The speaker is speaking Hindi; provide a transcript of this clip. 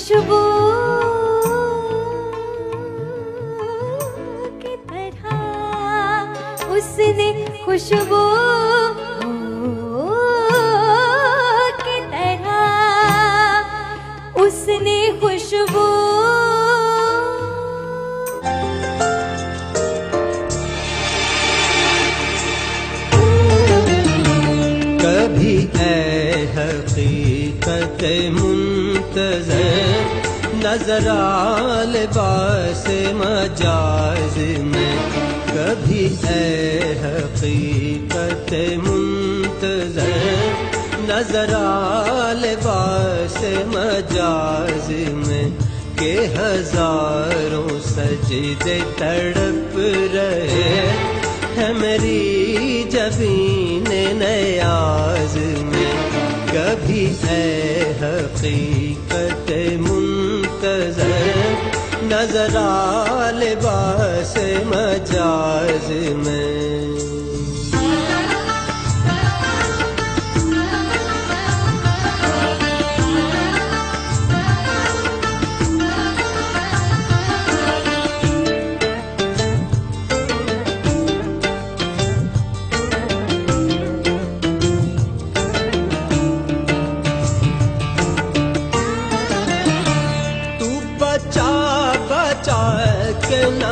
खुशबू की तरह उसने खुशबू की तरह उसने खुशबू कभी ऐ हकीकत मुंतज़र नजर आ लिबास मजाज में, कभी ऐ हकीकत मुंतज़र नजर आ लिबास मजाज में, के हजारों सजदे तड़प रहे है मेरी जबीन नयाज में। कभी ऐ हकीकत मुंतज़र नजर आ लिबास मजाज में। बचा बचा के न